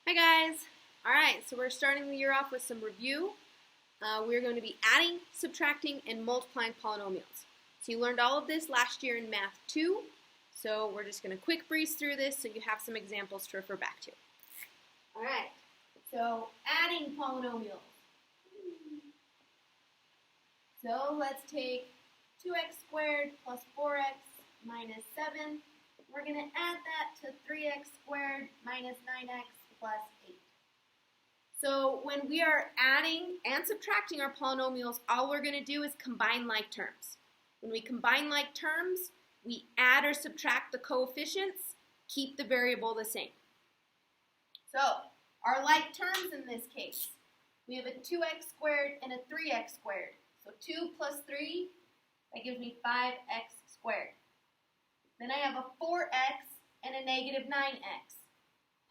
Hi guys! Alright, so we're starting the year off with some review. We're going to be adding, subtracting, and multiplying polynomials. So you learned all of this last year in Math 2, so we're just going to quick breeze through this so you have some examples to refer back to. Alright, so adding polynomials. So let's take 2x squared plus 4x minus 7. We're going to add that to 3x squared minus 9x plus 8. So when we are adding and subtracting our polynomials, all we're going to do is combine like terms. When we combine like terms, we add or subtract the coefficients, keep the variable the same. So our like terms in this case, we have a 2x squared and a 3x squared. So 2 plus 3, that gives me 5x squared. Then I have a 4x and a negative 9x.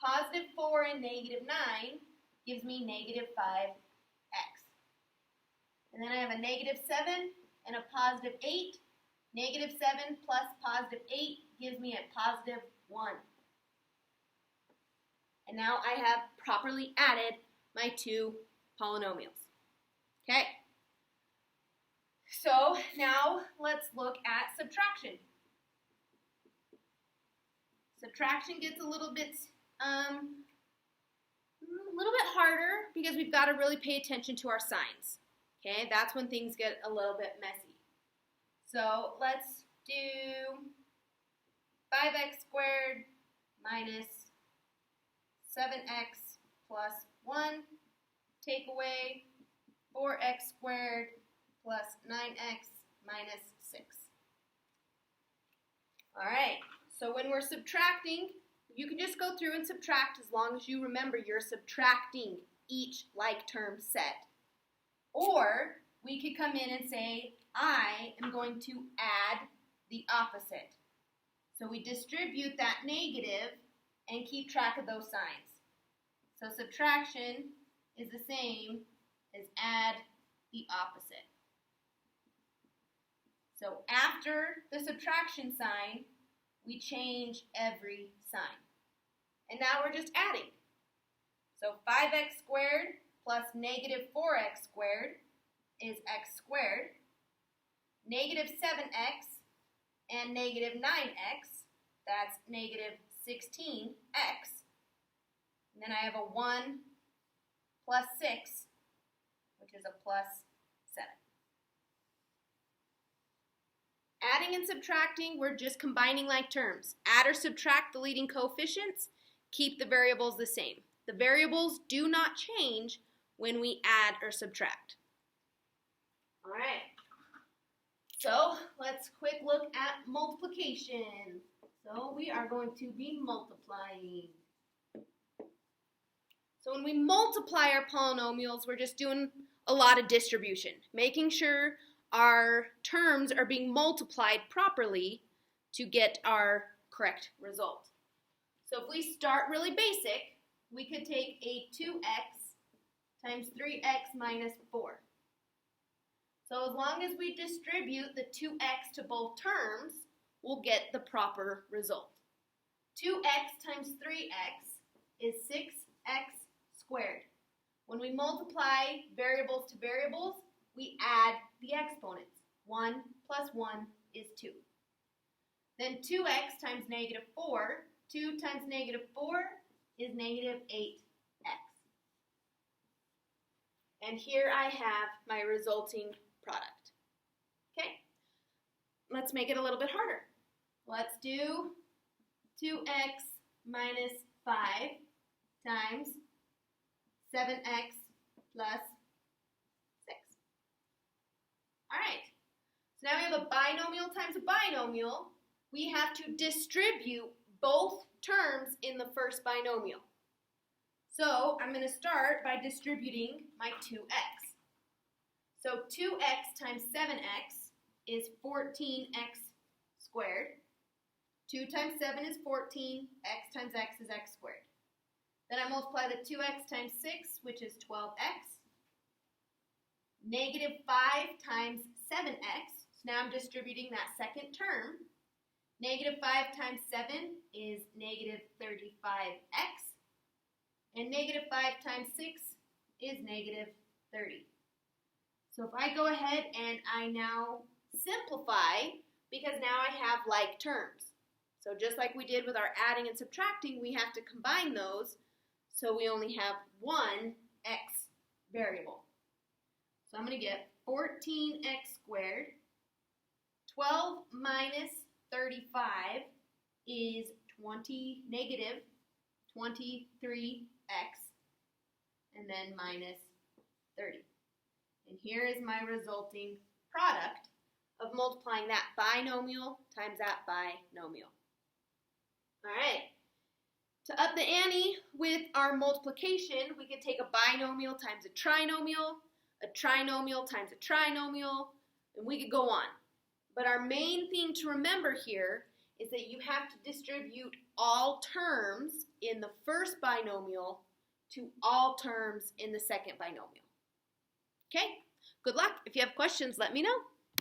Positive 4 and negative 9 gives me negative 5x. And then I have a negative 7 and a positive 8. Negative 7 plus positive 8 gives me a positive 1. And now I have properly added my two polynomials. Okay? So now let's look at subtraction. Subtraction gets a little bit harder because we've got to really pay attention to our signs. Okay, that's when things get a little bit messy. So let's do 5x squared minus 7x plus 1, take away 4x squared plus 9x minus 6. All right, so when we're subtracting, you can just go through and subtract as long as you remember you're subtracting each like term set. Or we could come in and say, I am going to add the opposite. So we distribute that negative and keep track of those signs. So subtraction is the same as add the opposite. So after the subtraction sign, we change every sign. And now we're just adding. So 5x squared plus negative 4x squared is x squared. Negative 7x and negative 9x, that's negative 16x. And then I have a 1 plus 6, which is a plus 7. Adding and subtracting, we're just combining like terms. Add or subtract the leading coefficients, keep the variables the same. The variables do not change when we add or subtract. All right, so let's quick look at multiplication. So we are going to be multiplying. So when we multiply our polynomials, we're just doing a lot of distribution, making sure our terms are being multiplied properly to get our correct result. So if we start really basic, we could take a 2x times 3x minus 4. So as long as we distribute the 2x to both terms, we'll get the proper result. 2x times 3x is 6x squared. When we multiply variables to variables, we add the exponents. 1 plus 1 is 2. Then 2x times negative 4, 2 times negative 4 is negative 8x. And here I have my resulting product. Okay, let's make it a little bit harder. Let's do 2x minus 5 times 7x plus 6. All right, so now we have a binomial times a binomial. We have to distribute both terms in the first binomial. So I'm going to start by distributing my 2x. So 2x times 7x is 14x squared. 2 times 7 is 14. X times x is x squared. Then I multiply the 2x times 6, which is 12x. Negative 5 times 7x. So now I'm distributing that second term. Negative 5 times 7 is negative 35x. And negative 5 times 6 is negative 30. So if I go ahead and I now simplify, because now I have like terms. So just like we did with our adding and subtracting, we have to combine those so we only have one x variable. So I'm going to get 14x squared. 12 minus 35 is negative 23x, and then minus 30. And here is my resulting product of multiplying that binomial times that binomial. All right. To up the ante with our multiplication, we could take a binomial times a trinomial times a trinomial, and we could go on. But our main thing to remember here is that you have to distribute all terms in the first binomial to all terms in the second binomial. Okay? Good luck. If you have questions, let me know.